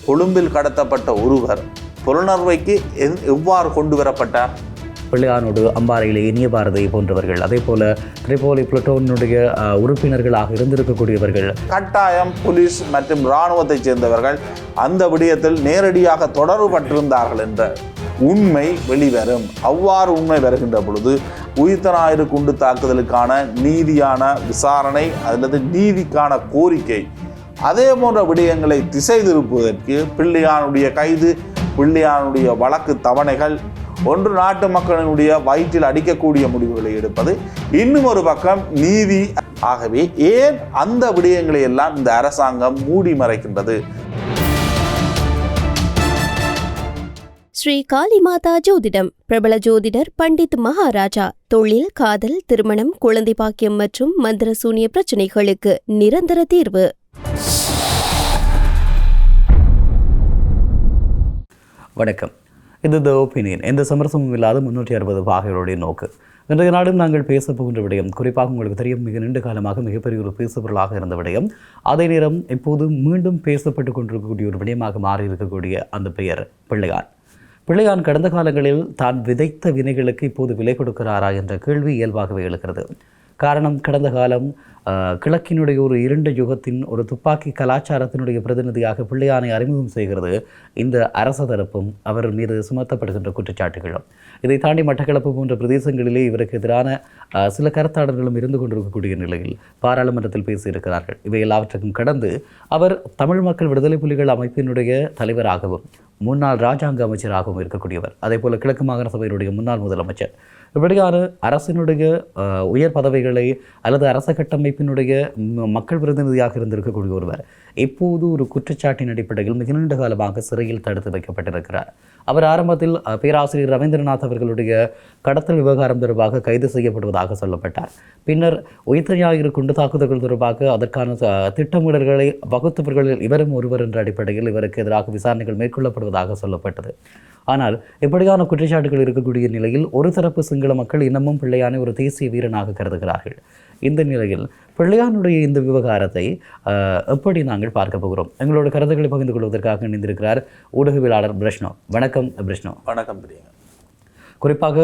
கொழும்பில் கடத்தப்பட்ட ஒருவர் புலனறுவைக்கு எவ்வாறு கொண்டு வரப்பட்டார்? பிள்ளையானோடு அம்பாறையிலே இனிய பாரதி போன்றவர்கள், அதே போல திரிபோலி புளட்டோனுடைய உறுப்பினர்களாக இருந்திருக்கக்கூடியவர்கள், கட்டாயம் போலீஸ் மற்றும் இராணுவத்தைச் சேர்ந்தவர்கள் அந்த விடயத்தில் நேரடியாக தொடர்புபட்டிருந்தார்கள் என்ற உண்மை வெளிவரும். அவ்வாறு உண்மை வருகின்ற பொழுது உயிர்த்த ஞாயிறு குண்டு தாக்குதலுக்கான நீதியான விசாரணை அல்லது நீதிக்கான கோரிக்கை அதே போன்ற விடயங்களை திசை திருப்புவதற்கு பிள்ளையானுடைய கைது, பிள்ளையானுடைய வழக்கு தவணைகள் ஒன்று நாட்டு மக்களினுடைய வயிற்றில் அடிக்கக்கூடிய முடிவுகளை எடுப்பது, இன்னும் ஒரு பக்கம் நீதி. ஆகவே ஏன் அந்த விடயங்களை எல்லாம் இந்த அரசாங்கம் மூடி மறைக்கின்றது? ஸ்ரீ காளிமாதா ஜோதிடம். பிரபல ஜோதிடர் பண்டித் மகாராஜா. தொழில், காதல், திருமணம், குழந்தை பாக்கியம் மற்றும் மந்திர சூனிய பிரச்சனைகளுக்கு நிரந்தர தீர்வு. வணக்கம். இது த ஒப்பீனியன். எந்த சமரசமும் இல்லாத 360 பாகைகளுடைய நோக்கு. இன்றைய நாடும் நாங்கள் பேசப்போகின்ற விடயம், குறிப்பாக உங்களுக்கு தெரியும், மிக நீண்ட காலமாக மிகப்பெரிய ஒரு பேசுபொருளாக இருந்த விடயம், அதே நேரம் இப்போது மீண்டும் பேசப்பட்டு கொண்டிருக்கக்கூடிய ஒரு விடயமாக மாறி இருக்கக்கூடிய அந்த பெயர் பிள்ளையான். பிள்ளையான் கடந்த காலங்களில் தான் விதைத்த வினைகளுக்கு இப்போது விலை கொடுக்கிறாரா என்ற கேள்வி இயல்பாகவே எழுகிறது. காரணம், கடந்த காலம் கிழக்கினுடைய ஒரு இருண்ட யுகத்தின் ஒரு துப்பாக்கி கலாச்சாரத்தினுடைய பிரதிநிதியாக பிள்ளையானை அறிமுகம் செய்கிறது இந்த அரச தரப்பும் அவர் மீது சுமத்தப்படுகின்ற குற்றச்சாட்டுகளும். இதை தாண்டி மட்டக்களப்பு போன்ற பிரதேசங்களிலே இவருக்கு எதிரான சில கருத்தாடல்களும் இருந்து கொண்டிருக்கக்கூடிய நிலையில் பாராளுமன்றத்தில் பேசியிருக்கிறார்கள். இவை எல்லாவற்றுக்கும் கடந்து அவர் தமிழ் மக்கள் விடுதலை புலிகள் அமைப்பினுடைய தலைவராகவும் முன்னாள் இராஜாங்க அமைச்சராகவும் இருக்கக்கூடியவர், அதே போல கிழக்கு மாகாண சபையினுடைய முன்னாள் முதலமைச்சர், இப்படியான அரசினுடைய உயர் பதவிகளை அல்லது அரச கட்டமைப்பினுடைய மக்கள் பிரதிநிதியாக இருந்திருக்கக்கூடிய ஒருவர் இப்போது ஒரு குற்றச்சாட்டின் அடிப்படையில் மிக நீண்ட காலமாக சிறையில் தடுத்து வைக்கப்பட்டிருக்கிறார். அவர் ஆரம்பத்தில் பேராசிரியர் ரவீந்திரநாத் அவர்களுடைய கடத்தல் விவகாரம் தொடர்பாக கைது செய்யப்படுவதாக சொல்லப்பட்டார். பின்னர் உயிர்த்த ஞாயிறு குண்டு தாக்குதல்கள் தொடர்பாக அதற்கான திட்டமிடல்களை வகுத்தவர்களில் இவரும் ஒருவர் என்ற அடிப்படையில் இவருக்கு எதிராக விசாரணைகள் மேற்கொள்ளப்படுவதாக சொல்லப்பட்டது. ஆனால் இப்படியான குற்றச்சாட்டுகள் இருக்கக்கூடிய நிலையில் ஒரு தரப்பு சிங்கள மக்கள் இன்னமும் பிள்ளையானை ஒரு தேசிய வீரனாக கருதுகிறார்கள். இந்த நிலையில் பிள்ளையானுடைய இந்த விவகாரத்தை எப்படி நாங்கள் பார்க்க போகிறோம்? எங்களோட கருத்துக்களை பகிர்ந்து கொள்வதற்காக இணைந்திருக்கிறார் ஊடகவியலாளர் பிருஷ்ணோ. வணக்கம் பிருஷ்ணோ. வணக்கம் பிரியங்க. குறிப்பாக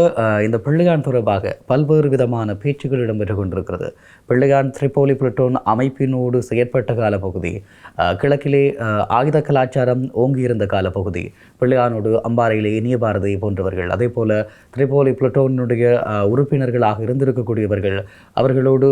இந்த பிள்ளையான் தொடர்பாக பல்வேறு விதமான பேச்சுகள் இடம்பெற்று கொண்டிருக்கிறது. பிள்ளையான் திரிபோலி புளட்டோன் அமைப்பினோடு செயற்பட்ட காலப்பகுதி, கிழக்கிலே ஆயுத கலாச்சாரம் ஓங்கியிருந்த காலப்பகுதி, பிள்ளையானோடு அம்பாறையிலே இனிய பாரதி போன்றவர்கள், அதே போல திரிபோலி புளட்டோனுடைய உறுப்பினர்களாக இருந்திருக்கக்கூடியவர்கள், அவர்களோடு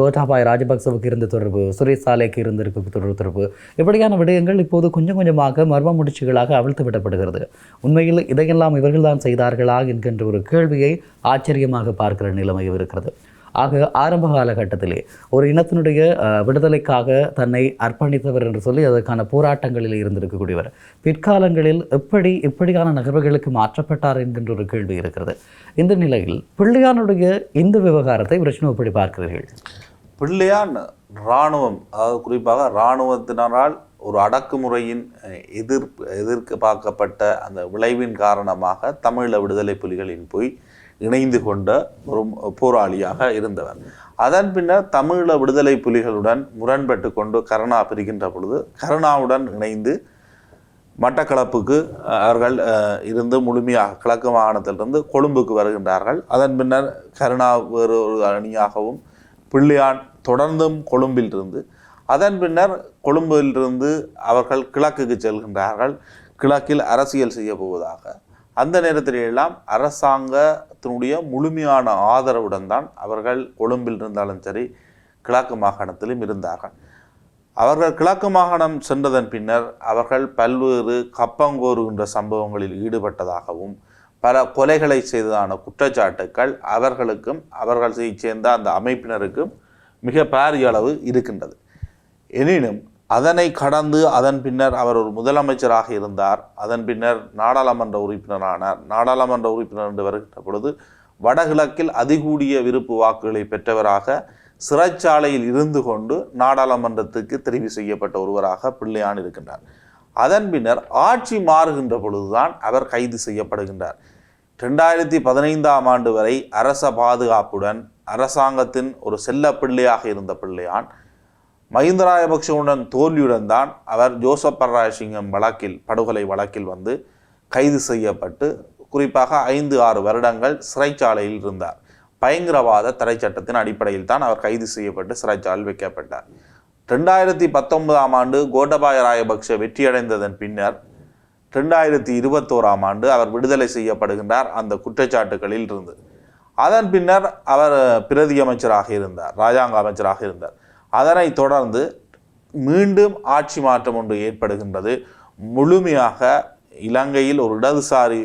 கோட்டாபாய் ராஜபக்சவுக்கு இருந்த தொடர்பு, சுரேஷ் சாலேக்கு இருந்திருக்க தொடர்பு, இப்படியான விடயங்கள் இப்போது கொஞ்சம் கொஞ்சமாக மர்ம முடிச்சுகளாக அவிழ்த்து விடப்படுகிறது. உண்மையில் இதையெல்லாம் இவர்கள்தான் செய்தார்களா என்கின்ற ஒரு கேள்வியை ஆச்சரியமாக பார்க்கிற நிலைமை இருக்கிறது. ஆக ஆரம்ப காலகட்டத்திலே ஒரு இனத்தினுடைய விடுதலைக்காக தன்னை அர்ப்பணித்தவர் என்று சொல்லி அதற்கான போராட்டங்களில் இருந்திருக்கக்கூடியவர் பிற்காலங்களில் இப்படியான நகர்வுகளுக்கு மாற்றப்பட்டார் என்கின்ற ஒரு கேள்வி இருக்கிறது. இந்த நிலையில் பிள்ளையானுடைய இந்த விவகாரத்தை விஷ்ணு எப்படி பார்க்கிறீர்கள்? பிள்ளையான் இராணுவம், அதாவது குறிப்பாக இராணுவத்தினரால் ஒரு அடக்குமுறையின் எதிர்பார்க்கப்பட்ட அந்த விளைவின் காரணமாக தமிழீழ விடுதலை புலிகளின் போய் இணைந்து கொண்ட ஒரு போராளியாக இருந்தவர். அதன் பின்னர் தமிழீழ விடுதலை புலிகளுடன் முரண்பட்டு கொண்டு கருணா பிரிகின்ற பொழுது கருணாவுடன் இணைந்து மட்டக்களப்புக்கு அவர்கள் இருந்து முழுமையாக கிழக்கு மாகாணத்திலிருந்து கொழும்புக்கு வருகின்றார்கள். அதன் பின்னர் கருணா வேறு ஒரு அணியாகவும் பிள்ளையான் தொடர்ந்தும் கொழும்பில் இருந்து, அதன் பின்னர் கொழும்பிலிருந்து அவர்கள் கிழக்குக்கு செல்கின்றார்கள். கிழக்கில் அரசியல் செய்ய போவதாக. அந்த நேரத்தில் எல்லாம் அரசாங்கத்தினுடைய முழுமையான ஆதரவுடன் தான் அவர்கள் கொழும்பில் இருந்தாலும் சரி கிழக்கு மாகாணத்திலும் இருந்தார்கள். அவர்கள் கிழக்கு மாகாணம் சென்றதன் பின்னர் அவர்கள் பல்வேறு கப்பங்கோருகின்ற சம்பவங்களில் ஈடுபட்டதாகவும் பல கொலைகளை செய்ததான குற்றச்சாட்டுக்கள் அவர்களுக்கும் அவர்கள் சேர்ந்த அந்த அமைப்பினருக்கும் மிக பாரிய அளவு இருக்கின்றது. எனினும் அதனை கடந்து அதன் பின்னர் அவர் ஒரு முதலமைச்சராக இருந்தார். அதன் பின்னர் நாடாளுமன்ற உறுப்பினரானார். நாடாளுமன்ற உறுப்பினர் என்று வருகின்ற பொழுது வடகிழக்கில் அதிகூடிய விருப்பு வாக்குகளை பெற்றவராக சிறைச்சாலையில் இருந்து கொண்டு நாடாளுமன்றத்துக்கு தெரிவு செய்யப்பட்ட ஒருவராக பிள்ளையான் இருக்கின்றார். அதன் பின்னர் ஆட்சி மாறுகின்ற பொழுதுதான் அவர் கைது செய்யப்படுகின்றார். 2015ஆம் ஆண்டு வரை அரச பாதுகாப்புடன் அரசாங்கத்தின் ஒரு செல்ல பிள்ளையாக இருந்த பிள்ளையான் மஹிந்த ராஜபக்ஷவுடன் தோல்வியுடன் தான் அவர் ஜோசப் பரராசிங்கம் படுகொலை வழக்கில் வந்து கைது செய்யப்பட்டு குறிப்பாக 5-6 வருடங்கள் சிறைச்சாலையில் இருந்தார். பயங்கரவாத தடை சட்டத்தின் அடிப்படையில் தான் அவர் கைது செய்யப்பட்டு சிறைச்சாலையில் வைக்கப்பட்டார். 2019ஆம் ஆண்டு கோட்டபாய ராஜபக்ஷ வெற்றியடைந்ததன் பின்னர் 2021ஆம் ஆண்டு அவர் விடுதலை செய்யப்படுகின்றார் அந்த குற்றச்சாட்டுகளில் இருந்து. அதன் பின்னர் அவர் பிரதி அமைச்சராக இருந்தார், இராஜாங்க அமைச்சராக இருந்தார். அதனைத் தொடர்ந்து மீண்டும் ஆட்சி மாற்றம் ஒன்று ஏற்படுகின்றது. முழுமையாக இலங்கையில் ஒரு இடதுசாரி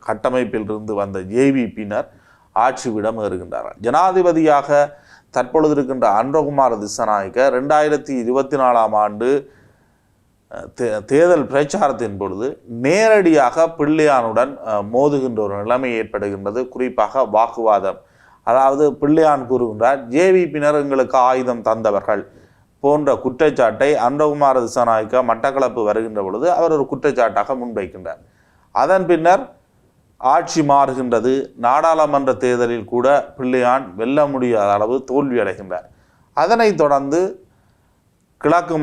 கட்டமைப்பில் இருந்து வந்த ஜேவிபியினர் ஆட்சிவிடம் ஏறுகின்றார்கள். ஜனாதிபதியாக தற்பொழுது இருக்கின்ற அன்றகுமார திசாநாயக்க 2024ஆம் ஆண்டு தேர்தல் பிரச்சாரத்தின் பொழுது நேரடியாக பிள்ளையானுடன் மோதுகின்ற ஒரு நிலைமை ஏற்படுகின்றது. குறிப்பாக வாக்குவாதம். அதாவது பிள்ளையான் கூறுகின்றார், ஜேவிபியினர் எங்களுக்கு ஆயுதம் தந்தவர்கள் போன்ற குற்றச்சாட்டை அன்றகுமார திசாநாயக்க மட்டக்களப்பு வருகின்ற பொழுது அவர் ஒரு குற்றச்சாட்டாக முன்வைக்கின்றார். அதன் பின்னர் ஆட்சி மாறுகின்றது. நாடாளுமன்ற தேர்தலில் கூட பிள்ளையான் வெல்ல முடியாத அளவு தோல்வி அடைகின்றார். அதனைத் தொடர்ந்து கிழக்கு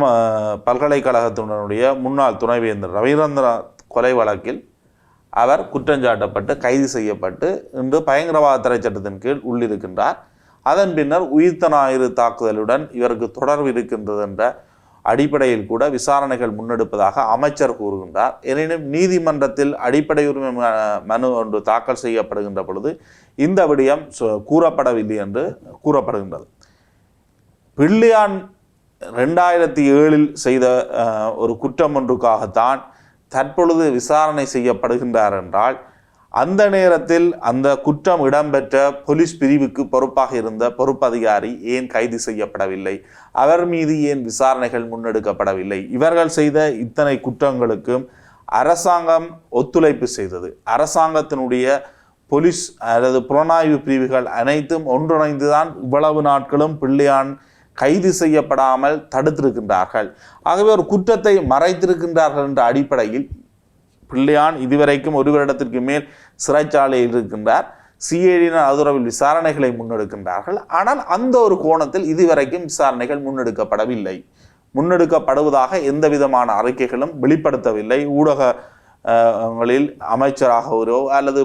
பல்கலைக்கழகத்தினுடைய முன்னாள் துணைவேந்தர் ரவீந்திரநாத் கொலை வழக்கில் அவர் குற்றஞ்சாட்டப்பட்டு கைது செய்யப்பட்டு இன்று பயங்கரவாத தடை சட்டத்தின் கீழ் உள்ளிருக்கின்றார். அதன் பின்னர் உயிர்த்த ஞாயிறு தாக்குதலுடன் இவருக்கு தொடர்பு இருக்கின்றது என்ற அடிப்படையில் கூட விசாரணைகள் முன்னெடுப்பதாக அமைச்சர் கூறுகின்றார். எனினும் நீதிமன்றத்தில் அடிப்படை உரிமை மனு ஒன்று தாக்கல் செய்யப்படுகின்ற பொழுது இந்த விடயம் கூறப்படவில்லை என்று கூறப்படுகின்றது. பிள்ளையான் 2007இல் செய்த ஒரு குற்றம் ஒன்றுக்காகத்தான் தற்பொழுது விசாரணை செய்யப்படுகின்றார் என்றால், அந்த நேரத்தில் அந்த குற்றம் இடம்பெற்ற போலீஸ் பிரிவுக்கு பொறுப்பாக இருந்த பொறுப்பதிகாரி ஏன் கைது செய்யப்படவில்லை? அவர் மீது ஏன் விசாரணைகள் முன்னெடுக்கப்படவில்லை? இவர்கள் செய்த இத்தனை குற்றங்களுக்கும் அரசாங்கம் ஒத்துழைப்பு செய்தது. அரசாங்கத்தினுடைய போலீஸ் அல்லது புலனாய்வு பிரிவுகள் அனைத்தும் ஒன்றிணைந்துதான் இவ்வளவு நாட்களும் பிள்ளையான் கைது செய்யப்படாமல் தடுத்திருக்கின்றார்கள். ஆகவே ஒரு குற்றத்தை மறைத்திருக்கின்றார்கள் என்ற அடிப்படையில் பிள்ளையான் இதுவரைக்கும் 1 வருடத்திற்கு மேல் சிறைச்சாலையில் இருக்கின்றார். சிஐடியினர் ஆதரவில் விசாரணைகளை முன்னெடுக்கின்றார்கள். ஆனால் அந்த ஒரு கோணத்தில் இதுவரைக்கும் விசாரணைகள் முன்னெடுக்கப்படவில்லை. முன்னெடுக்கப்படுவதாக எந்த விதமான அறிக்கைகளும் வெளிப்படுத்தவில்லை. ஊடகங்களில் அமைச்சராகவோ அல்லது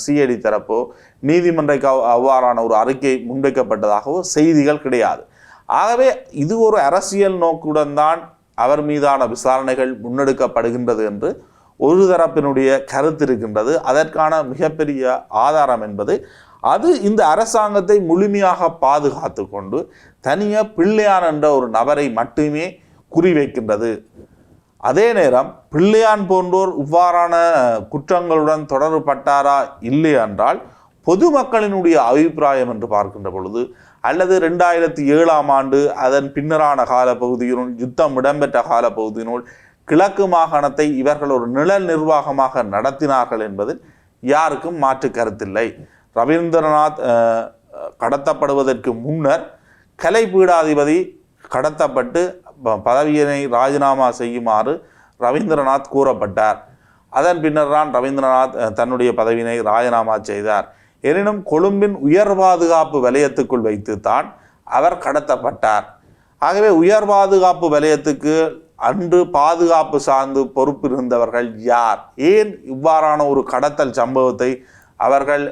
சிஐடி தரப்போ நீதிமன்றக்கு அவ்வாறான ஒரு அறிக்கை முன்வைக்கப்பட்டதாகவோ செய்திகள் கிடையாது. ஆகவே இது ஒரு அரசியல் நோக்குடன் தான் அவர் மீதான விசாரணைகள் முன்னெடுக்கப்படுகின்றது என்று ஒரு தரப்பினுடைய கருத்து இருக்கின்றது. அதற்கான மிகப்பெரிய ஆதாரம் என்பது அது இந்த அரசாங்கத்தை முழுமையாக பாதுகாத்து கொண்டு தனியாக பிள்ளையான் என்ற ஒரு நபரை மட்டுமே குறிவைக்கின்றது. அதே நேரம் பிள்ளையான் போன்றோர் இவ்வாறான குற்றங்களுடன் தொடர்பட்டாரா இல்லை என்றால் பொதுமக்களினுடைய அபிப்பிராயம் என்று பார்க்கின்ற பொழுது அல்லது 2007ஆம் ஆண்டு அதன் பின்னரான காலப்பகுதியினுள் யுத்தம் இடம்பெற்ற காலப்பகுதியினுள் கிழக்கு மாகாணத்தை இவர்கள் ஒரு நிழல் நிர்வாகமாக நடத்தினார்கள் என்பதில் யாருக்கும் மாற்று கருத்தில்லை. ரவீந்திரநாத் கடத்தப்படுவதற்கு முன்னர் கலை பீடாதிபதி கடத்தப்பட்டு பதவியினை ராஜினாமா செய்யுமாறு ரவீந்திரநாத் கூறப்பட்டார். அதன் பின்னர் தான் ரவீந்திரநாத் தன்னுடைய பதவியினை ராஜினாமா செய்தார். எனினும் கொழும்பின் உயர் பாதுகாப்பு வலயத்துக்குள் வைத்துத்தான் அவர் கடத்தப்பட்டார். ஆகவே உயர் பாதுகாப்பு வலயத்துக்கு அன்று பாதுகாப்பு சார்ந்து பொறுப்பு இருந்தவர்கள் யார்? ஏன் இவ்வாறான ஒரு கடத்தல் சம்பவத்தை அவர்கள்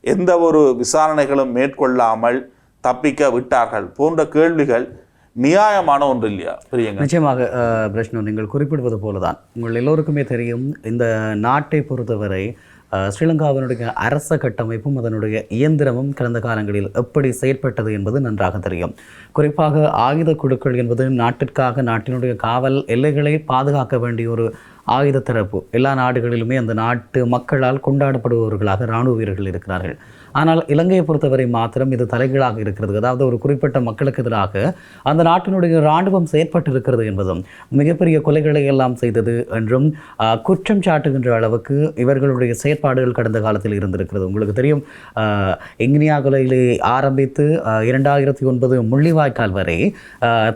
எந்த ஒரு விசாரணைகளும் மேற்கொள்ளாமல் தப்பிக்க விட்டார்கள் போன்ற கேள்விகள் நியாயமான ஒன்று இல்லையா? பிரியங்க, நிச்சயமாக பிரஷ்னு, நீங்கள் குறிப்பிடுவது போலதான் உங்கள் எல்லோருக்குமே தெரியும், இந்த நாட்டை பொறுத்தவரை ஸ்ரீலங்காவினுடைய அரச கட்டமைப்பும் அதனுடைய இயந்திரமும் கடந்த காலங்களில் எப்படி செயற்பட்டது என்பது நன்றாக தெரியும். குறிப்பாக ஆயுத குழுக்கள் என்பது நாட்டிற்காக நாட்டினுடைய காவல் எல்லைகளை பாதுகாக்க வேண்டிய ஒரு ஆயுத தரப்பு. எல்லா நாடுகளிலுமே அந்த நாட்டு மக்களால் கொண்டாடப்படுபவர்களாக இராணுவ வீரர்கள் இருக்கிறார்கள். ஆனால் இலங்கையை பொறுத்தவரை மாத்திரம் இது தலைகீழாக இருக்கிறது. அதாவது ஒரு குறிப்பிட்ட மக்களுக்கு எதிராக அந்த நாட்டினுடைய இராணுவம் செயற்பட்டு இருக்கிறது என்பதும் மிகப்பெரிய கொலைகளை எல்லாம் செய்தது என்றும் குற்றம் சாட்டுகின்ற அளவுக்கு இவர்களுடைய செயற்பாடுகள் கடந்த காலத்தில் இருந்திருக்கிறது. உங்களுக்கு தெரியும், இங்கினியா கொலையிலே ஆரம்பித்து 2009 முள்ளிவாய்க்கால் வரை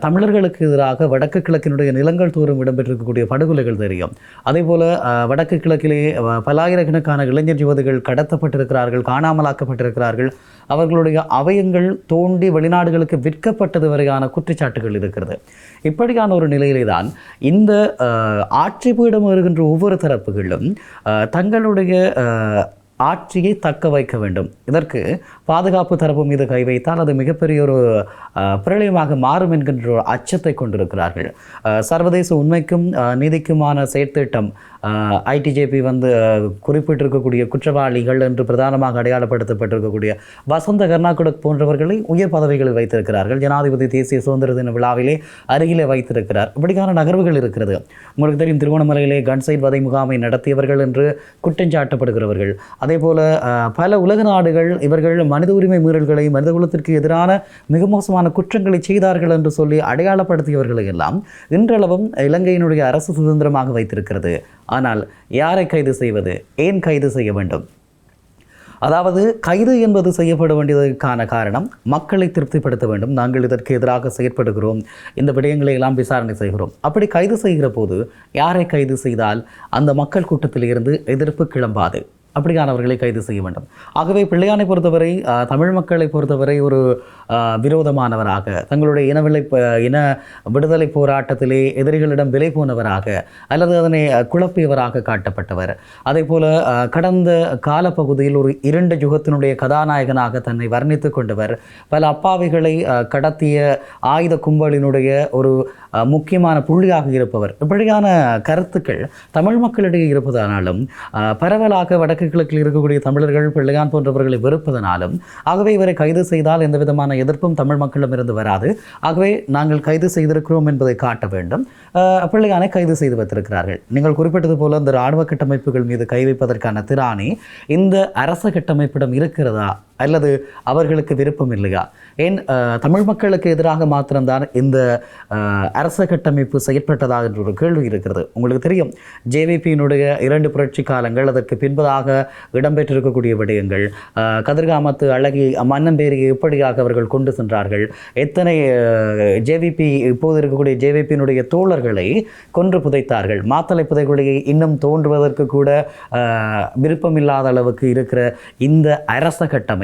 தமிழர்களுக்கு எதிராக வடக்கு கிழக்கினுடைய நிலங்கள் தோறும் இடம்பெற்றிருக்கக்கூடிய படுகொலைகள் தெரியும். அதேபோல் வடக்கு கிழக்கிலே பல்லாயிரக்கணக்கான இளைஞர் யுவதிகள் கடத்தப்பட்டிருக்கிறார்கள், காணாமலாக்கப்பட்டிருக்கிறார்கள், அவர்களுடைய அவயங்கள் தோண்டி வெளிநாடுகளுக்கு விற்கப்பட்டது வரையான குற்றச்சாட்டுகள் இருக்கிறது. இப்படியான ஒரு நிலையிலே தான் இந்த ஆட்சி பீடம் வருகின்ற ஒவ்வொரு தரப்புகளும் தங்களுடைய ஆட்சியை தக்க வைக்க வேண்டும். இதற்கு பாதுகாப்பு தரப்பு மீது கை வைத்தால் அது மிகப்பெரிய ஒரு பிரளயமாக மாறும் என்கின்ற ஒரு அச்சத்தை கொண்டிருக்கிறார்கள். சர்வதேச உண்மைக்கும் நீதிக்குமான செயற்திட்டம் ஐடிஜேபி குறிப்பிட்டிருக்கக்கூடிய குற்றவாளிகள் என்று பிரதானமாக அடையாளப்படுத்தப்பட்டிருக்கக்கூடிய வசந்த கர்நாகுடக் போன்றவர்களை உயர் பதவிகளில் வைத்திருக்கிறார்கள். ஜனாதிபதி தேசிய சுதந்திர தின விழாவிலே அருகிலே வைத்திருக்கிறார். இப்படியான நகர்வுகள் இருக்கிறது. உங்களுக்கு தெரியும், திருவண்ணாமலையிலே கன்சைட் வதை முகாமை நடத்தியவர்கள் என்று குற்றஞ்சாட்டப்படுகிறவர்கள். அதே போல பல உலக நாடுகள் இவர்கள் மனித உரிமை மீறல்களை, மனித குலத்திற்கு எதிரான மிக மோசமான குற்றங்களை செய்தார்கள் என்று சொல்லி அடையாளப்படுத்தியவர்களை எல்லாம் இன்றளவும் இலங்கையினுடைய அரசு சுதந்திரமாக வைத்திருக்கிறது. ஆனால் யாரை கைது செய்வது? ஏன் கைது செய்ய வேண்டும்? அதாவது கைது என்பது செய்யப்பட வேண்டியதற்கான காரணம் மக்களை திருப்திப்படுத்த வேண்டும். நாங்கள் இதற்கு எதிராக செயற்படுகிறோம், இந்த விடயங்களை எல்லாம் விசாரணை செய்கிறோம். அப்படி கைது செய்கிற போது யாரை கைது செய்தால் அந்த மக்கள் கூட்டத்தில் இருந்து எதிர்ப்பு கிளம்பாது. அப்படியானவர்களை கைது செய்ய வேண்டும். ஆகவே பிள்ளையானை பொறுத்தவரை, தமிழ் மக்களை பொறுத்தவரை ஒரு விரோதமானவராக, தங்களுடைய இன விடுதலை போராட்டத்திலே எதிரிகளிடம் விலை போனவராக அல்லது அதனை குழப்பியவராக காட்டப்பட்டவர். அதே போல கடந்த காலப்பகுதியில் ஒரு இருண்ட யுகத்தினுடைய கதாநாயகனாக தன்னை வர்ணித்து கொண்டவர், பல அப்பாவிகளை கடத்திய ஆயுத கும்பலினுடைய ஒரு முக்கியமான புள்ளியாக இருப்பவர். இப்படியான கருத்துக்கள் தமிழ் மக்களிடையே இருப்பதனாலும் பரவலாக வடக்கு கிழக்கில் இருக்கக்கூடிய தமிழர்கள் பிள்ளையான் போன்றவர்களை வெறுப்பதனாலும், ஆகவே இவரை கைது செய்தால் எந்த விதமான எதிர்ப்பும் தமிழ் மக்களிடமிருந்து வராது. ஆகவே நாங்கள் கைது செய்திருக்கிறோம் என்பதை காட்ட வேண்டும். பிள்ளையானை கைது செய்து வைத்திருக்கிறார்கள். நீங்கள் குறிப்பிட்டது போல இந்த இராணுவ கட்டமைப்புகள் மீது கை வைப்பதற்கான திராணி இந்த அரச கட்டமைப்பிடம் இருக்கிறதா அல்லது அவர்களுக்கு விருப்பம் இல்லையா? ஏன் தமிழ் மக்களுக்கு எதிராக மாத்திரம்தான் இந்த அரச கட்டமைப்பு செயற்பட்டதாக என்ற ஒரு கேள்வி இருக்கிறது. உங்களுக்கு தெரியும், ஜேவிபியினுடைய 2 புரட்சி காலங்கள், அதற்கு பின்பதாக இடம்பெற்றிருக்கக்கூடிய விடயங்கள், கதிர்காமத்து அழகி மன்னம்பேரியை எப்படியாக அவர்கள் கொண்டு சென்றார்கள், எத்தனை ஜேவிபி இப்போது இருக்கக்கூடிய ஜேவிபியினுடைய தோழர்களை கொன்று புதைத்தார்கள், மாத்தளை புதைகுழியை இன்னும் தோன்றுவதற்கு கூட விருப்பமில்லாத அளவுக்கு இருக்கிற இந்த அரச கட்டமைப்பு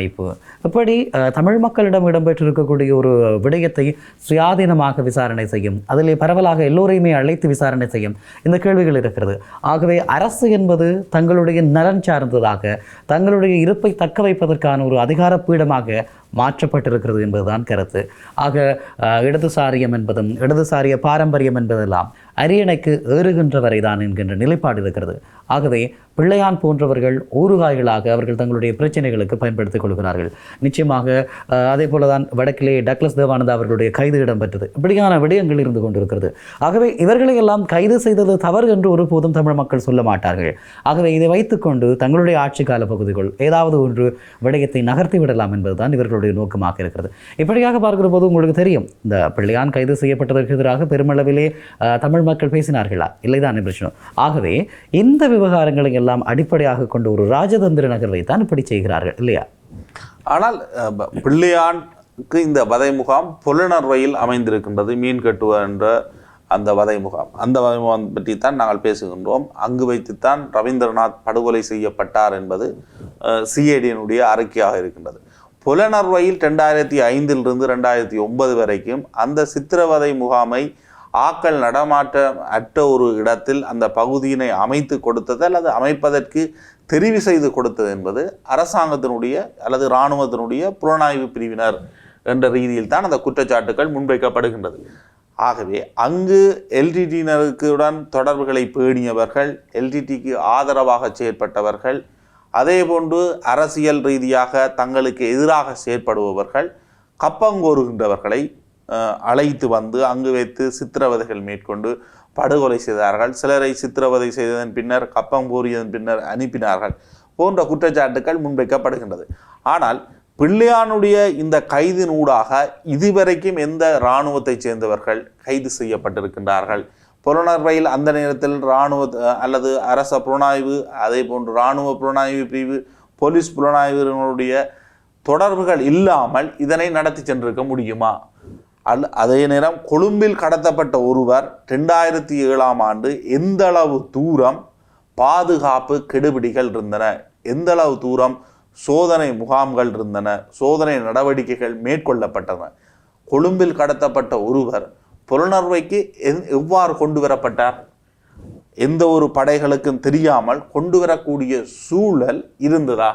இப்படி தமிழ் மக்களிடம் இடம்பெற்றிருக்கக்கூடிய ஒரு விடயத்தை சுயாதீனமாக விசாரணை செய்யும், அதிலே பரவலாக எல்லோரையுமே அழைத்து விசாரணை செய்யும் இந்த கேள்விகள் இருக்கிறது. ஆகவே அரசு என்பது தங்களுடைய நலன் சார்ந்ததாக, தங்களுடைய இருப்பை தக்க வைப்பதற்கான ஒரு அதிகார பீடமாக மாற்றப்பட்டிருக்கிறது என்பதுதான் கருத்து. ஆக இடதுசாரியம் என்பதும் இடதுசாரிய பாரம்பரியம் என்பதெல்லாம் அரியணைக்கு ஏறுகின்ற வரைதான் என்கின்ற நிலைப்பாடு இருக்கிறது. ஆகவே பிள்ளையான் போன்றவர்கள் ஊறுகாய்களாக அவர்கள் தங்களுடைய பிரச்சனைகளுக்கு பயன்படுத்திக் கொள்கிறார்கள். நிச்சயமாக அதே போலதான் வடக்கிலே டக்ளஸ் தேவானந்தா அவர்களுடைய கைது இடம்பெற்றது. இப்படியான விடயங்கள் இருந்து கொண்டிருக்கிறது. ஆகவே இவர்களை எல்லாம் கைது செய்தது தவறு என்று ஒருபோதும் தமிழ் மக்கள் சொல்ல மாட்டார்கள். ஆகவே இதை வைத்துக்கொண்டு தங்களுடைய ஆட்சி கால பகுதிகள் ஏதாவது ஒன்று விடயத்தை நகர்த்தி விடலாம் என்பதுதான் இவர்களுடைய நோக்கமாக இருக்கிறது. இப்படியாக பார்க்கிற போது உங்களுக்கு தெரியும், இந்த பிள்ளையான் கைது செய்யப்பட்டதற்கு எதிராக பெருமளவிலே தமிழ் மக்கள் பேசினார்களா? இல்லைதான் பிரச்சனை. ஆகவே இந்த விவகாரங்களை எல்லாம் அடிப்படையாக கொண்டு ஒரு ராஜதந்திர நகர்வை தான் இப்படி செய்கிறார்கள் இல்லையா? ஆனால் பிள்ளையானுக்கு இந்த வதை முகாம் புலனர்வையில் அமைந்திருக்கின்றது. மீன் கட்டுவ என்ற அந்த வதை முகாம், அந்த வதை முகாம் பற்றி தான் நாங்கள் பேசுகின்றோம். அங்கு வைத்துத்தான் ரவீந்திரநாத் படுகொலை செய்யப்பட்டார் என்பது சிஐடியினுடைய அறிக்கையாக இருக்கின்றது. புலனர்வையில் 2005 2009 வரைக்கும் அந்த சித்திரவதை முகாமை ஆக்கள் நடமாட்டம் அற்ற ஒரு இடத்தில் அந்த பகுதியினை அமைத்து கொடுத்தது அல்லது அமைப்பதற்கு தெரிவு செய்து கொடுத்தது என்பது அரசாங்கத்தினுடைய அல்லது இராணுவத்தினுடைய புலனாய்வு பிரிவினர் என்ற ரீதியில் தான் அந்த குற்றச்சாட்டுகள் முன்வைக்கப்படுகின்றது. ஆகவே அங்கு எல்டிடியினருக்குடன் தொடர்புகளை பேணியவர்கள், எல்டிடிக்கு ஆதரவாக செயற்பட்டவர்கள், அதேபோன்று அரசியல் ரீதியாக தங்களுக்கு எதிராக செயற்படுபவர்கள் கப்பங்கோருகின்றவர்களை அழைத்து வந்து அங்கு வைத்து சித்திரவதைகள் மேற்கொண்டு படுகொலை செய்தார்கள். சிலரை சித்திரவதை செய்ததன் பின்னர் கப்பம் கோரியதன் பின்னர் அனுப்பினார்கள் போன்ற குற்றச்சாட்டுகள் முன்வைக்கப்படுகின்றது. ஆனால் பிள்ளையானுடைய இந்த கைதினூடாக இதுவரைக்கும் எந்த இராணுவத்தை சேர்ந்தவர்கள் கைது செய்யப்பட்டிருக்கின்றார்கள்? புலனர்வையில் அந்த நேரத்தில் இராணுவ அல்லது அரச புலனாய்வு, அதே போன்று இராணுவ புலனாய்வு பிரிவு, போலீஸ் புலனாய்வுகளுடைய தொடர்புகள் இல்லாமல் இதனை நடத்தி சென்றிருக்க முடியுமா? அதே நேரம் கொழும்பில் கடத்தப்பட்ட ஒருவர் 2007ஆம் ஆண்டு எந்த அளவு தூரம் பாதுகாப்பு கெடுபிடிகள் இருந்தன, எந்த அளவு தூரம் சோதனை முகாம்கள் இருந்தன, சோதனை நடவடிக்கைகள் மேற்கொள்ளப்பட்டன. கொழும்பில் கடத்தப்பட்ட ஒருவர் புலனறுவைக்கு எவ்வாறு கொண்டு வரப்பட்டார்? எந்த ஒரு படைகளுக்கும் தெரியாமல் கொண்டு வரக்கூடிய சூழல் இருந்ததா?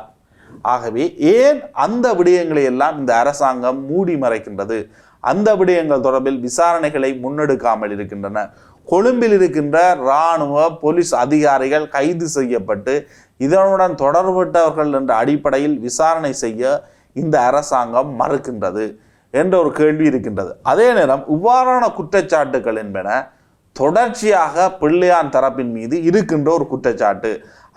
ஆகவே ஏன் அந்த விடயங்களை எல்லாம் இந்த அரசாங்கம் மூடி மறைக்கின்றது? அந்த விடயங்கள் தொடர்பில் விசாரணைகளை முன்னெடுக்காமல் இருக்கின்றன. கொழும்பில் இருக்கின்ற இராணுவ போலீஸ் அதிகாரிகள் கைது செய்யப்பட்டு இதனுடன் தொடர்பட்டவர்கள் என்ற அடிப்படையில் விசாரணை செய்ய இந்த அரசாங்கம் மறுக்கின்றது என்ற ஒரு கேள்வி இருக்கின்றது. அதே நேரம் இவ்வாறான குற்றச்சாட்டுகள் என்பன தொடர்ச்சியாக பிள்ளையான் தரப்பின் மீது இருக்கின்ற ஒரு குற்றச்சாட்டு.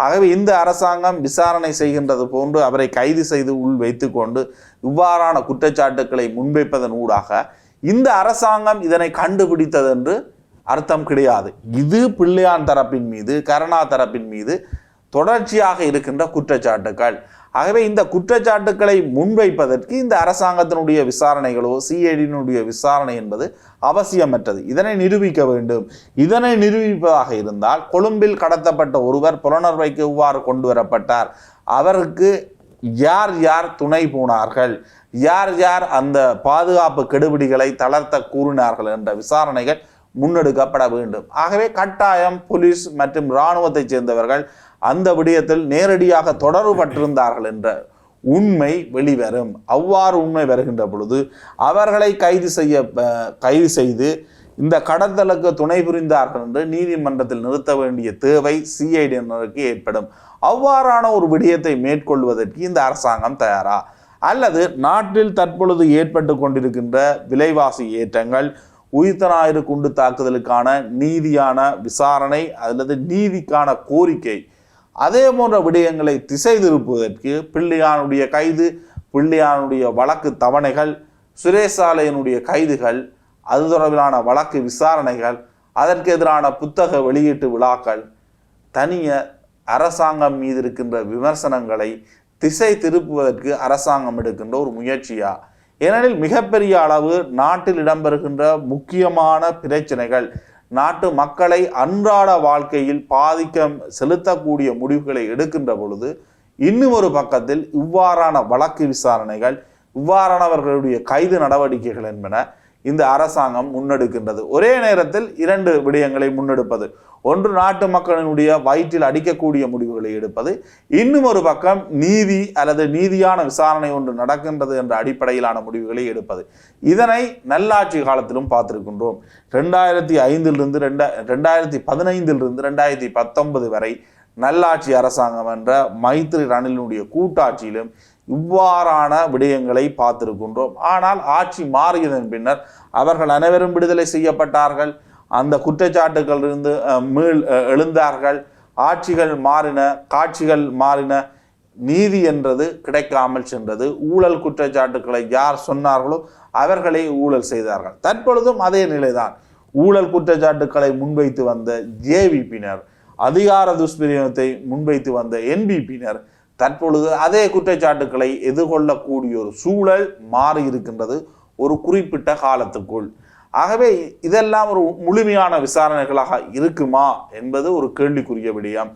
ஆகவே இந்த அரசாங்கம் விசாரணை செய்கின்றது போன்று அவரை கைது செய்து உள் வைத்து கொண்டு இவ்வாறான குற்றச்சாட்டுக்களை முன்வைப்பதன் ஊடாக இந்த அரசாங்கம் இதனை கண்டுபிடித்தது என்று அர்த்தம் கிடையாது. இது பிள்ளையான் தரப்பின் மீது, கருணா தரப்பின் மீது தொடர்ச்சியாக இருக்கின்ற குற்றச்சாட்டுக்கள். ஆகவே இந்த குற்றச்சாட்டுக்களை முன்வைப்பதற்கு இந்த அரசாங்கத்தினுடைய விசாரணைகளோ சிஐடியினுடைய விசாரணை என்பது அவசியமற்றது. இதனை நிரூபிக்க வேண்டும். இதனை நிரூபிப்பதாக இருந்தால் கொழும்பில் கடத்தப்பட்ட ஒருவர் புலனறுவைக்கு எவ்வாறு கொண்டு வரப்பட்டார், அவருக்கு யார் யார் துணை போனார்கள், யார் யார் அந்த பாதுகாப்பு கெடுபிடிகளை தளர்த்த கூறினார்கள் என்ற விசாரணைகள் முன்னெடுக்கப்பட வேண்டும். ஆகவே கட்டாயம் போலீஸ் மற்றும் இராணுவத்தைச் சேர்ந்தவர்கள் அந்த விடயத்தில் நேரடியாக தொடர்புபட்டிருந்தார்கள் என்ற உண்மை வெளிவரும். அவ்வாறு உண்மை வருகின்ற பொழுது அவர்களை கைது செய்து இந்த கடத்தலுக்கு துணை புரிந்தார்கள் என்று நீதிமன்றத்தில் நிறுத்த வேண்டிய தேவை சிஐடியினருக்கு ஏற்படும். அவ்வாறான ஒரு விடயத்தை மேற்கொள்வதற்கு இந்த அரசாங்கம் தயாரா? அல்லது நாட்டில் தற்பொழுது ஏற்பட்டு கொண்டிருக்கின்ற விலைவாசி ஏற்றங்கள், உயிர்த்த ஞாயிறு குண்டு தாக்குதலுக்கான நீதியான விசாரணை அல்லது நீதிக்கான கோரிக்கை, அதே போன்ற விடயங்களை திசை திருப்புவதற்கு பிள்ளையானுடைய கைது, பிள்ளையானுடைய வழக்கு தவணைகள், சுரேசாலையினுடைய கைதுகள், அது தொடர்பிலான வழக்கு விசாரணைகள், அதற்கு எதிரான புத்தக வெளியீட்டு விழாக்கள், தனிய அரசாங்கம் மீது இருக்கின்ற விமர்சனங்களை திசை திருப்புவதற்கு அரசாங்கம் எடுக்கின்ற ஒரு முயற்சியா? ஏனெனில் மிகப்பெரிய அளவு நாட்டில் இடம்பெறுகின்ற முக்கியமான பிரச்சனைகள், நாட்டு மக்களை அன்றாட வாழ்க்கையில் செலுத்தக்கூடிய முடிவுகளை எடுக்கின்ற பொழுது இன்னும் ஒரு பக்கத்தில் இவ்வாறான வழக்கு விசாரணைகள், இவ்வாறானவர்களுடைய கைது நடவடிக்கைகள் என்பன இந்த அரசாங்கம் முன்னெடுக்கின்றது. ஒரே நேரத்தில் இரண்டு விடயங்களை முன்னெடுப்பது, ஒன்று நாட்டு மக்களினுடைய வயிற்றில் அடிக்கக்கூடிய முடிவுகளை எடுப்பது, இன்னும் ஒரு பக்கம் நீதி அல்லது நீதியான விசாரணை ஒன்று நடக்கின்றது என்ற அடிப்படையிலான முடிவுகளை எடுப்பது. இதனை நல்லாட்சி காலத்திலும் பார்த்திருக்கின்றோம். 2005 2015 2019 வரை நல்லாட்சி அரசாங்கம் என்ற மைத்ரி ரணிலினுடைய கூட்டாட்சியிலும் இவ்வாறான விடயங்களை பார்த்திருக்கின்றோம். ஆனால் ஆட்சி மாறியதன் பின்னர் அவர்கள் அனைவரும் விடுதலை செய்யப்பட்டார்கள், அந்த குற்றச்சாட்டுகளிலிருந்து எழுந்தார்கள், ஆட்சிகள் மாறின, காட்சிகள் மாறின, நீதி என்றது கிடைக்காமல் சென்றது. ஊழல் குற்றச்சாட்டுக்களை யார் சொன்னார்களோ அவர்களே ஊழல் செய்தார்கள். தற்பொழுதும் அதே நிலைதான். ஊழல் குற்றச்சாட்டுக்களை முன்வைத்து வந்த ஜேவிபியினர், அதிகார துஷ்பிரயோகத்தை முன்வைத்து வந்த என்பிபியினர் தற்பொழுது அதே குற்றச்சாட்டுக்களை எதிர்கொள்ளக்கூடிய ஒரு சூழல் மாறி இருக்கின்றது ஒரு குறிப்பிட்ட காலத்துக்குள். ஆகவே இதெல்லாம் ஒரு முழுமையான விசாரணைகளாக இருக்குமா என்பது ஒரு கேள்விக்குரிய விடயம்.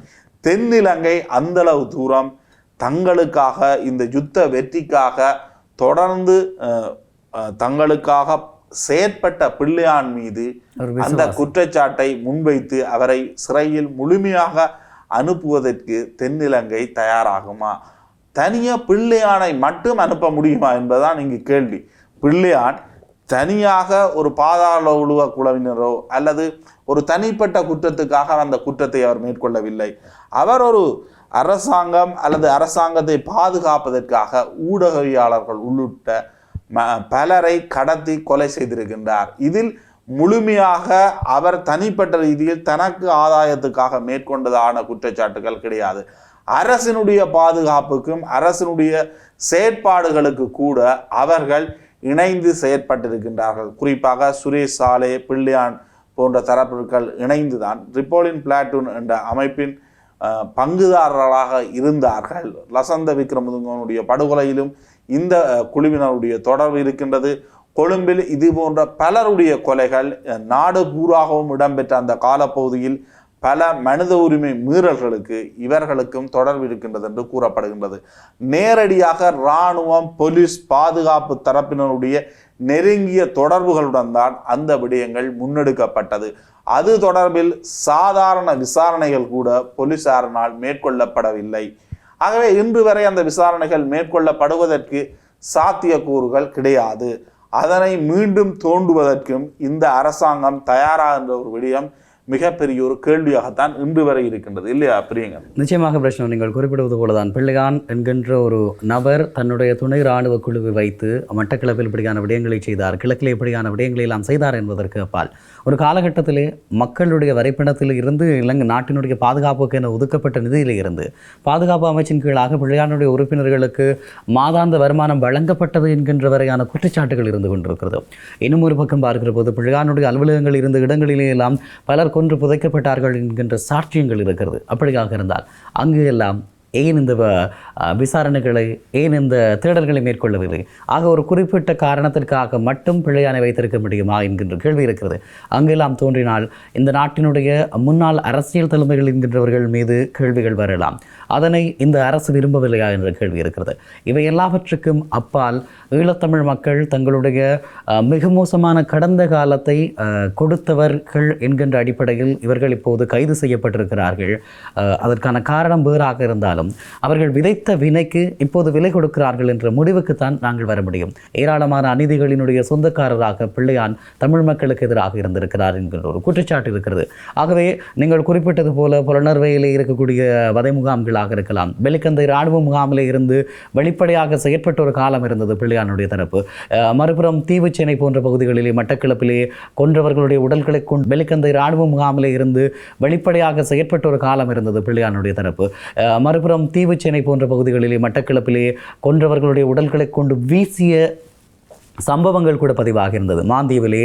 தென்னிலங்கை அந்தளவு தூரம் தங்களுக்காக இந்த யுத்த வெற்றிக்காக தொடர்ந்து தங்களுக்காக செயற்பட்ட பிள்ளையான் மீது அந்த குற்றச்சாட்டை முன்வைத்து அவரை சிறையில் முழுமையாக அனுப்புவதற்கு தென்னிலங்கை தயாராகுமா? தனிய பிள்ளையானை மட்டும் அனுப்ப முடியுமா என்பதுதான் இங்கு கேள்வி. பிள்ளையான் தனியாக ஒரு பாதாள உழுவ குழுவினரோ அல்லது ஒரு தனிப்பட்ட குற்றத்துக்காக அந்த குற்றத்தை அவர் மேற்கொள்ளவில்லை. அவர் ஒரு அரசாங்கம் அல்லது அரசாங்கத்தை பாதுகாப்பதற்காக ஊடகவியலாளர்கள் உள்ளிட்ட பலரை கடத்தி கொலை செய்திருக்கின்றார். இதில் முழுமையாக அவர் தனிப்பட்ட ரீதியில் தனக்கு ஆதாயத்துக்காக மேற்கொண்டதான குற்றச்சாட்டுகள் கிடையாது. அரசினுடைய பாதுகாப்புக்கும் அரசினுடைய செயற்பாடுகளுக்கு கூட அவர்கள் இணைந்து செயற்பட்டிருக்கின்றார்கள். குறிப்பாக சுரேஷ் சாலே, பிள்ளையான் போன்ற தரப்புகள் இணைந்துதான் ட்ரிபோலின் பிளாட்டூன் என்ற அமைப்பின் பங்குதாரர்களாக இருந்தார்கள். லசந்த விக்ரமதுங்கனுடைய படுகொலையிலும் இந்த குழுவினருடைய தொடர்பு இருக்கின்றது. கொழும்பில் இது போன்ற பலருடைய கொலைகள் நாடு பூராகவும் இடம்பெற்ற அந்த காலப்பகுதியில் பல மனித உரிமை மீறல்களுக்கு இவர்களுக்கும் தொடர்பு இருக்கின்றது என்று கூறப்படுகின்றது. நேரடியாக இராணுவம், போலீஸ், பாதுகாப்பு தரப்பினருடைய நெருங்கிய தொடர்புகளுடன் தான் அந்த விடயங்கள் முன்னெடுக்கப்பட்டது. அது தொடர்பில் சாதாரண விசாரணைகள் கூட போலீசாரினால் மேற்கொள்ளப்படவில்லை. ஆகவே இன்று வரை அந்த விசாரணைகள் மேற்கொள்ளப்படுவதற்கு சாத்தியக்கூறுகள் கிடையாது. அதனை மீண்டும் தோண்டுவதற்கும் இந்த அரசாங்கம் தயாராகின்ற ஒரு விடயம் மிகப்பெரிய ஒரு கேள்வியாகத்தான் இன்று வரை இருக்கின்றது, இல்லையா பிரியங்க? நிச்சயமாக பிரச்சனை நீங்கள் குறிப்பிடுவது போலதான் பிள்ளையான் என்கின்ற ஒரு நபர் தன்னுடைய துணை இராணுவ குழுவை வைத்து மட்டக்களப்பில் இப்படியான விடயங்களை செய்தார், கிழக்கில் இப்படியான விடயங்களை எல்லாம் செய்தார் என்பதற்கு அப்பால் ஒரு காலகட்டத்திலே மக்களுடைய வரைப்பிடத்தில் இருந்து இலங்கை நாட்டினுடைய பாதுகாப்புக்கு என ஒதுக்கப்பட்ட நிதியிலே இருந்து பாதுகாப்பு அமைச்சின் கீழாக பிள்ளையானுடைய உறுப்பினர்களுக்கு மாதாந்த வருமானம் வழங்கப்பட்டது என்கின்ற வரையான குற்றச்சாட்டுகள் இருந்து கொண்டிருக்கிறது. இன்னும் ஒரு பக்கம் பார்க்கிற போது பிள்ளையானுடைய அலுவலகங்கள் இருந்த இடங்களிலே எல்லாம் பலர் கொன்று புதைக்கப்பட்டார்கள் என்கின்ற சாட்சியங்கள் இருக்கிறது. அப்படியாக இருந்தால் அங்கு எல்லாம் ஏன் இந்த விசாரணைகளை, ஏன் இந்த தேடல்களை மேற்கொள்ளவில்லை? ஆக ஒரு குறிப்பிட்ட காரணத்திற்காக மட்டும் பிள்ளையானை வைத்திருக்க முடியுமா என்கின்ற கேள்வி இருக்கிறது. அங்கெல்லாம் தோன்றினால் இந்த நாட்டினுடைய முன்னாள் அரசியல் தலைமைகள் என்கின்றவர்கள் மீது கேள்விகள் வரலாம். அதனை இந்த அரசு விரும்பவில்லையா என்ற கேள்வி இருக்கிறது. இவை எல்லாவற்றுக்கும் அப்பால் ஈழத்தமிழ் மக்கள் தங்களுடைய மிக மோசமான கடந்த காலத்தை கொடுத்தவர்கள் என்கின்ற அடிப்படையில் இவர்கள் இப்போது கைது செய்யப்பட்டிருக்கிறார்கள். அதற்கான காரணம் வேறாக இருந்தாலும் அவர்கள் விதைத்த வினைக்கு இப்போது விலை கொடுக்கிறார்கள் என்ற முடிவுக்குத்தான் நாங்கள் வர முடியும். ஏராளமான அநீதிகளினுடைய சொந்தக்காரராக பிள்ளையான் தமிழ் மக்களுக்கு எதிராக இருந்திருக்கிறார் என்கின்ற ஒரு குற்றச்சாட்டு இருக்கிறது. ஆகவே நீங்கள் குறிப்பிட்டது போல புலனர்வையிலே இருக்கக்கூடிய வதை முகாம்களாக இருக்கலாம், வெலிக்கந்தை இராணுவ முகாமிலே இருந்து வெளிப்படையாக செயற்பட்ட ஒரு காலம் இருந்தது பிள்ளையானுடைய தரப்பு. மறுபுறம் தீவுச்சேனை போன்ற பகுதிகளிலே மட்டக்களப்பிலே கொன்றவர்களுடைய உடல்களை கொண்டு வெலிக்கந்தை இராணுவ முகாமிலே இருந்து வெளிப்படையாக செயற்பட்ட ஒரு காலம் இருந்தது பிள்ளையானுடைய தரப்பு. மறுபுறம் தீவுச்சேனை போன்ற பகுதிகளிலே மட்டக்களப்பிலே கொன்றவர்களுடைய உடல்களை கொண்டு வீசிய சம்பவங்கள் கூட பதிவாக இருந்தது. மாந்தீவிலே,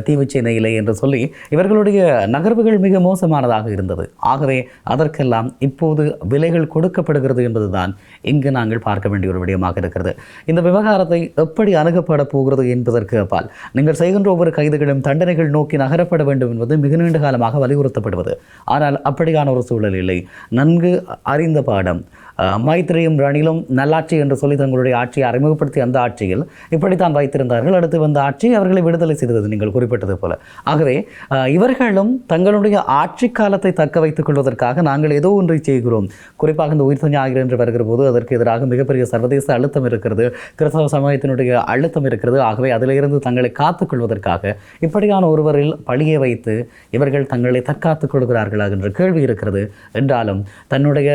தீவுச்சேனையிலே என்று சொல்லி இவர்களுடைய நகர்வுகள் மிக மோசமானதாக இருந்தது. ஆகவே அதற்கெல்லாம் இப்போது விலைகள் கொடுக்கப்படுகிறது என்பதுதான் இங்கு நாங்கள் பார்க்க வேண்டிய ஒரு விடயமாக இருக்கிறது. இந்த விவகாரத்தை எப்படி அணுகப்பட போகிறது என்பதற்கு அப்பால் நீங்கள் செய்கின்ற ஒவ்வொரு கைதுகளும் தண்டனைகள் நோக்கி நகரப்பட வேண்டும் என்பது மிக நீண்ட காலமாக வலியுறுத்தப்படுவது. ஆனால் அப்படியான ஒரு சூழல் இல்லை. நன்கு அறிந்த பாடம். மைத்திரியும் ரணிலும் நல்லாட்சி என்று சொல்லி தங்களுடைய ஆட்சியை அறிமுகப்படுத்திய அந்த ஆட்சியில் இப்படித்தான் வைத்திருந்தார்கள். அடுத்து வந்த ஆட்சி அவர்களை விடுதலை செய்தது, நீங்கள் குறிப்பிட்டது போல. ஆகவே இவர்களும் தங்களுடைய ஆட்சி காலத்தை தக்க வைத்துக் கொள்வதற்காக நாங்கள் ஏதோ ஒன்றை செய்கிறோம். குறிப்பாக இந்த உயிர் ஞாயிறு என்று வருகிற போது அதற்கு எதிராக மிகப்பெரிய சர்வதேச அழுத்தம் இருக்கிறது, கிறிஸ்தவ சமூகத்தினுடைய அழுத்தம் இருக்கிறது. ஆகவே அதிலிருந்து தங்களை காத்துக்கொள்வதற்காக இப்படியான ஒருவரில் பழியை வைத்து இவர்கள் தங்களை தற்காத்துக் கொள்கிறார்களா என்ற கேள்வி இருக்கிறது. என்றாலும் தன்னுடைய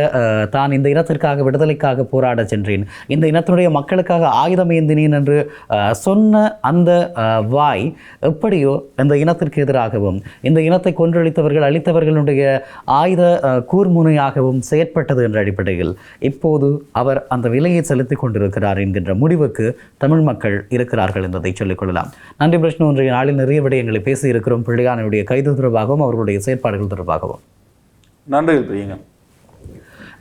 தான் இந்த இனத்திற்காக விடுதலைக்காக போராட சென்றேன், இந்த இனத்தினுடைய மக்களுக்காக ஆயுதம் ஏந்தினேன் என்று சொன்ன அந்த வாய் எப்படியோ இந்த இனத்திற்கு எதிராகவும் இந்த இனத்தை கொன்றளித்தவர்கள் அளித்தவர்களுடைய ஆயுத கூர்முனையாகவும் செயற்பட்டது என்ற அடிப்படையில் இப்போது அவர் அந்த விலையை செலுத்திக் கொண்டிருக்கிறார் என்கின்ற முடிவுக்கு தமிழ் மக்கள் இருக்கிறார்கள் என்பதை சொல்லிக் கொள்ளலாம். நன்றி பிரஷ்ணு. இன்றைய நாளில் நிறைய விடயங்களை பேசியிருக்கிறோம், பிள்ளையானுடைய கைது தொடர்பாகவும் அவர்களுடைய செயற்பாடுகள் தொடர்பாகவும். நன்றி பிரியங்க.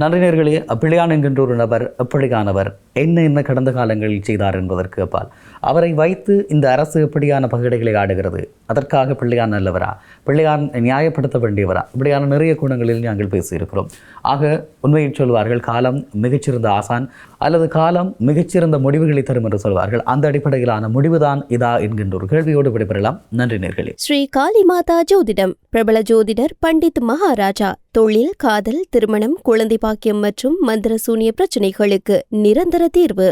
நன்றி நேயர்களே. பிள்ளையான் என்கின்ற ஒரு நபர் எப்படியானவர், என்ன கடந்த காலங்களில் செய்தார் என்பதற்கு அப்பால் அவரை வைத்து இந்த அரசு எப்படியான பகிடைகளை ஆடுகிறது, அதற்காக பிள்ளையான் நல்லவரா, பிள்ளையான் நியாயப்படுத்த வேண்டியவரா, இப்படியான நிறைய குணங்களில் நாங்கள் பேசியிருக்கிறோம். ஆக உண்மையை சொல்வார்கள், காலம் மிகச்சிறந்த ஆசான் அல்லது காலம் மிகச்சிறந்த முடிவுகளை தரும் என்று சொல்வார்கள். அந்த அடிப்படையிலான முடிவுதான் இதா என்கின்ற ஒரு கேள்வியோடு விடைபெறலாம். நன்றி நேயர்களே. ஸ்ரீ காளிமாதா ஜோதிடம் பிரபல ஜோதிடர் பண்டித் மகாராஜா. தொழில், காதல், திருமணம், குழந்தை பாக்கியம் மற்றும் மந்திர சூனிய பிரச்சனைகளுக்கு நிரந்தர தீர்வு.